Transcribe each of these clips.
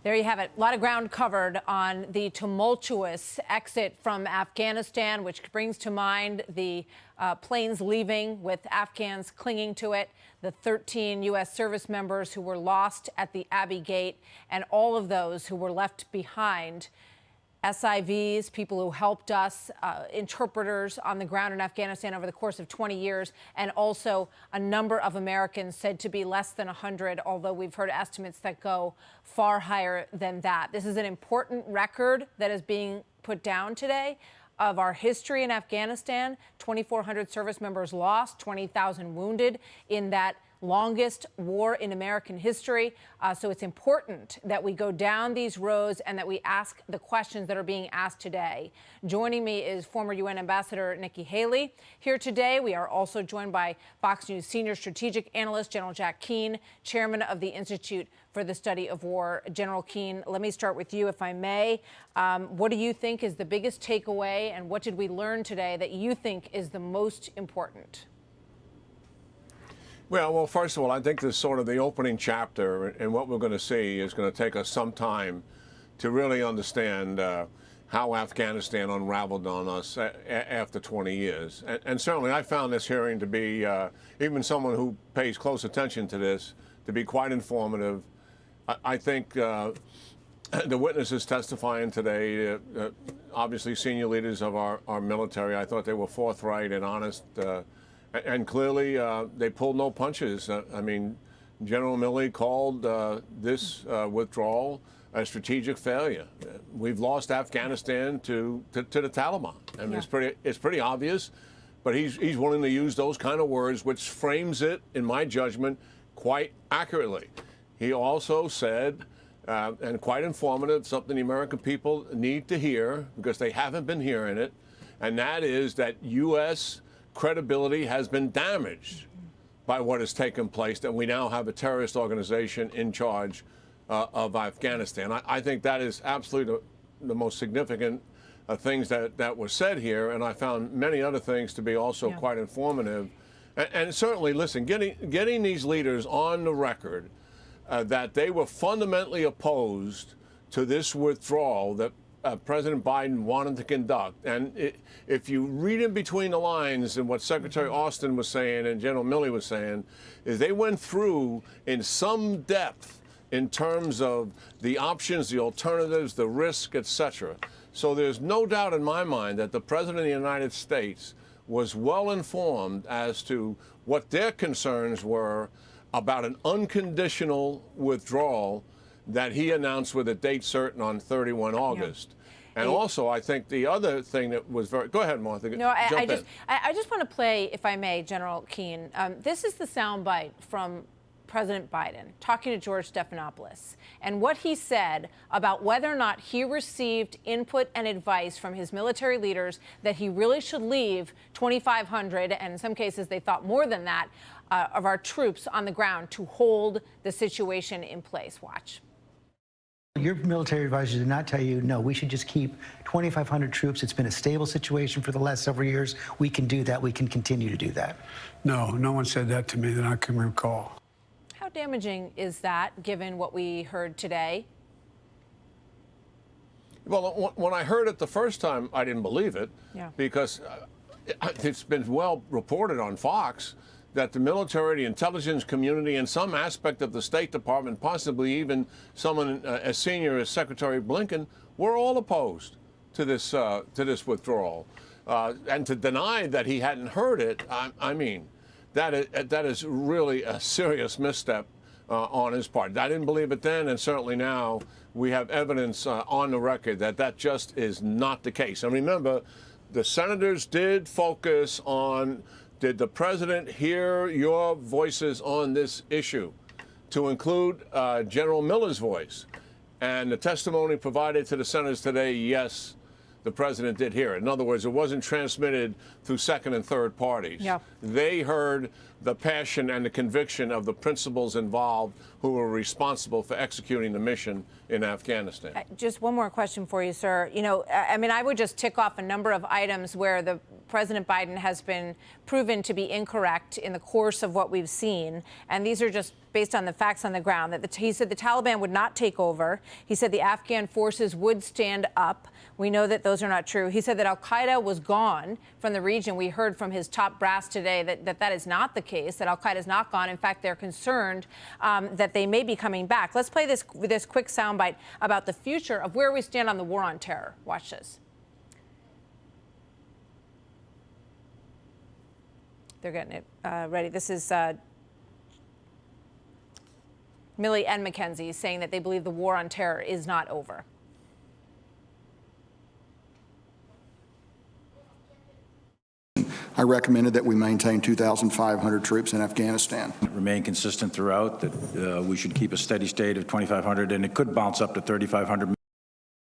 There you have it. A lot of ground covered on the tumultuous exit from Afghanistan, which brings to mind the planes leaving with Afghans clinging to it, the 13 U.S. service members who were lost at the Abbey Gate, and all of those who were left behind. SIVs, people who helped us, interpreters on the ground in Afghanistan over the course of 20 years, and also a number of Americans said to be less than 100, although we've heard estimates that go far higher than that. This is an important record that is being put down today of our history in Afghanistan. 2,400 service members lost, 20,000 wounded in that longest war in American history. So it's important that we go down these roads and that we ask the questions that are being asked today. Joining me is former UN Ambassador Nikki Haley. Here today, we are also joined by Fox News senior strategic analyst General Jack Keane, chairman of the Institute for the Study of War. General Keane, let me start with you, if I may. What do you think is the biggest takeaway, and what did we learn today that you think is the most important? Well, first of all, I think this is sort of the opening chapter, and what we're going to see is going to take us some time to really understand how Afghanistan unraveled on us after 20 years. And certainly I found this hearing to be, even someone who pays close attention to this, to be quite informative. I think the witnesses testifying today, obviously senior leaders of our military, I thought they were forthright and honest. And clearly, they pulled no punches. I mean, General Milley called this withdrawal a strategic failure. We've lost Afghanistan to the Taliban. I mean, yeah. It's pretty obvious, but he's willing to use those kind of words, which frames it, in my judgment, quite accurately. He also said, and quite informative, something the American people need to hear because they haven't been hearing it, and that is that U.S. credibility has been damaged by what has taken place, that we now have a terrorist organization in charge of Afghanistan. I think that is absolutely the most significant things that were said here, and I found many other things to be also quite informative. And certainly, listen, getting these leaders on the record that they were fundamentally opposed to this withdrawal that President Biden wanted to conduct. And if you read in between the lines and what Secretary Austin was saying and General Milley was saying, is they went through in some depth in terms of the options, the alternatives, the risk, etc. So there's no doubt in my mind that the President of the United States was well informed as to what their concerns were about an unconditional withdrawal that he announced with a date certain on 31 August. Yeah. And also, I think the other thing that was very... Go ahead, Martha. No, I just want to play, if I may, General Keane. This is the soundbite from President Biden talking to George Stephanopoulos and what he said about whether or not he received input and advice from his military leaders that he really should leave 2,500, and in some cases they thought more than that, of our troops on the ground to hold the situation in place. Watch. Your military advisors did not tell you, no, we should just keep 2,500 troops. It's been a stable situation for the last several years. We can do that. We can continue to do that. No, no one said that to me that I can recall. How damaging is that, given what we heard today? Well, when I heard it the first time, I didn't believe it, because it's been well reported on Fox that the military, the intelligence community, and some aspect of the State Department, possibly even someone as senior as Secretary Blinken, were all opposed to this withdrawal. And to deny that he hadn't heard it, I mean, that is really a serious misstep on his part. I didn't believe it then, and certainly now we have evidence on the record that that just is not the case. And remember, the senators did focus on, did the president hear your voices on this issue, to include General Miller's voice? And the testimony provided to the senators today, yes, the president did hear it. In other words, it wasn't transmitted through second and third parties. Yeah. They heard the passion and the conviction of the principals involved who were responsible for executing the mission in Afghanistan. Just one more question for you, sir. You know, I mean, I would just tick off a number of items where the President Biden has been proven to be incorrect in the course of what we've seen. And these are just based on the facts on the ground. That he said the Taliban would not take over. He said the Afghan forces would stand up. We know that those are not true. He said that al-Qaeda was gone from the region. We heard from his top brass today that is not the case, that al-Qaeda is not gone. In fact, they're concerned that they may be coming back. Let's play this quick soundbite about the future of where we stand on the war on terror. Watch this. They're getting it ready. This is Milley and McKenzie saying that they believe the war on terror is not over. I recommended that we maintain 2,500 troops in Afghanistan. Remain consistent throughout, that we should keep a steady state of 2,500, and it could bounce up to 3,500.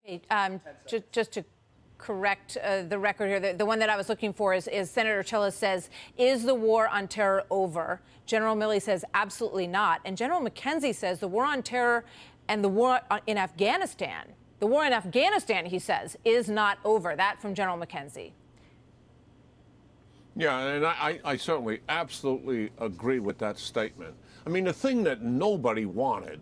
Hey, just to correct the record here, the one that I was looking for is Senator Tillis says, is the war on terror over? General Milley says absolutely not. And General McKenzie says the war on terror and the war in Afghanistan, he says, is not over. That from General McKenzie. Yeah, and I certainly absolutely agree with that statement. I mean, the thing that nobody wanted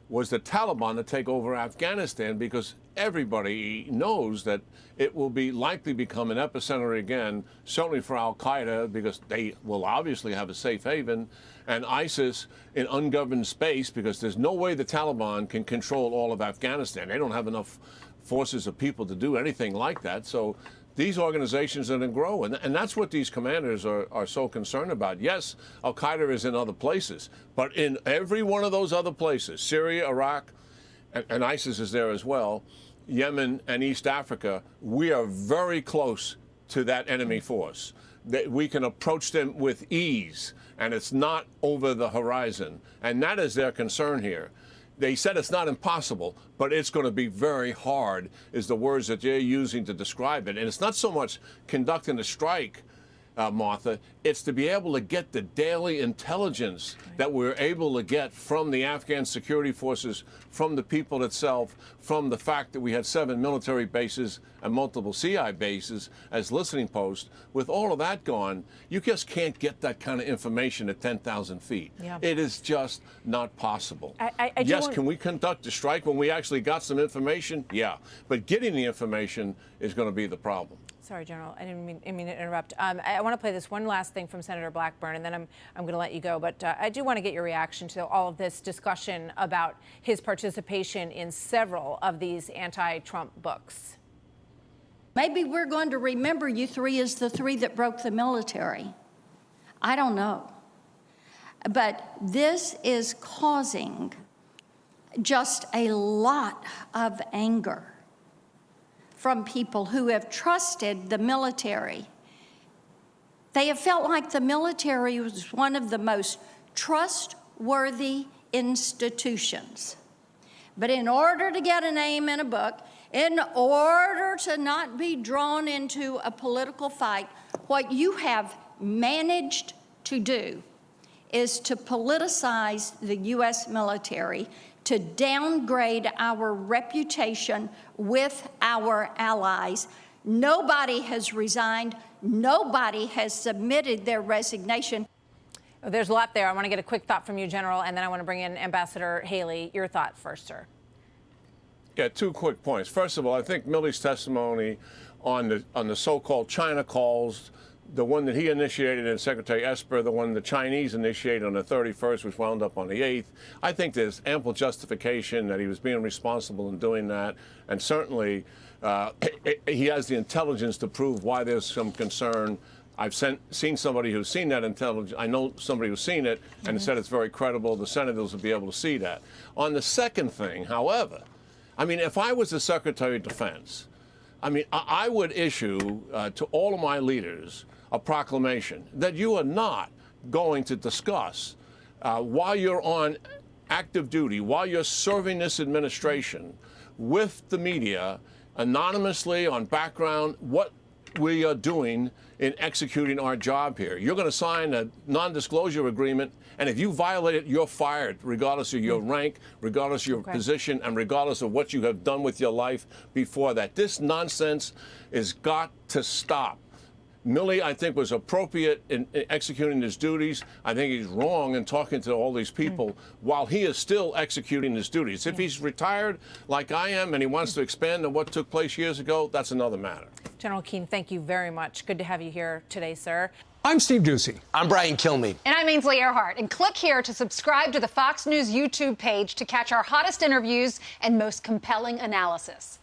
was the Taliban to take over Afghanistan, because everybody knows that it will be likely become an epicenter again, certainly for al-Qaeda, because they will obviously have a safe haven, and ISIS in ungoverned space, because there's no way the Taliban can control all of Afghanistan. They don't have enough forces of people to do anything like that. So these organizations are going to grow, and that's what these commanders are so concerned about. Yes, al-Qaeda is in other places, but in every one of those other places, Syria, Iraq, and ISIS is there as well, Yemen and East Africa, we are very close to that enemy force. We can approach them with ease, and it's not over the horizon. And that is their concern here. They said it's not impossible, but it's going to be very hard, is the words that they're using to describe it. And it's not so much conducting a strike, Martha, it's to be able to get the daily intelligence that we're able to get from the Afghan security forces, from the people itself, from the fact that we had 7 military bases and multiple CI bases as listening posts. With all of that gone, you just can't get that kind of information at 10,000 feet. Yeah. It is just not possible. Yes, can we conduct a strike when we actually got some information? Yeah, but getting the information is going to be the problem. Sorry, General, I didn't mean to interrupt. I want to play this one last thing from Senator Blackburn, and then I'm going to let you go. But I do want to get your reaction to all of this discussion about his participation in several of these anti-Trump books. Maybe we're going to remember you three as the three that broke the military. I don't know. But this is causing just a lot of anger from people who have trusted the military. They have felt like the military was one of the most trustworthy institutions. But in order to get a name in a book, in order to not be drawn into a political fight, what you have managed to do is to politicize the U.S. military, to downgrade our reputation with our allies. Nobody has resigned. Nobody has submitted their resignation. There's a lot there. I want to get a quick thought from you, General, and then I want to bring in Ambassador Haley. Your thought first, sir. Yeah, 2 quick points. First of all, I think Milley's testimony on the so-called China calls, the one that he initiated and Secretary Esper, the one the Chinese initiated on the 31st, which wound up on the 8th. I think there's ample justification that he was being responsible in doing that. And certainly he has the intelligence to prove why there's some concern. I've seen somebody who's seen that intelligence. I know somebody who's seen it and said it's very credible. The senators will be able to see that. On the second thing, however, I mean, if I was the Secretary of Defense, I mean, I would issue to all of my leaders a proclamation that you are not going to discuss while you're on active duty, while you're serving this administration, with the media, anonymously on background, what we are doing in executing our job here. You're going to sign a non-disclosure agreement, and if you violate it, you're fired, regardless of your rank, regardless of your position, and regardless of what you have done with your life before that. This nonsense has got to stop. Milley, I think, was appropriate in executing his duties. I think he's wrong in talking to all these people while he is still executing his duties. If he's retired like I am and he wants to expand on what took place years ago, that's another matter. General Keane, thank you very much. Good to have you here today, sir. I'm Steve Doocy. I'm Brian Kilmeade. And I'm Ainsley Earhart. And click here to subscribe to the Fox News YouTube page to catch our hottest interviews and most compelling analysis.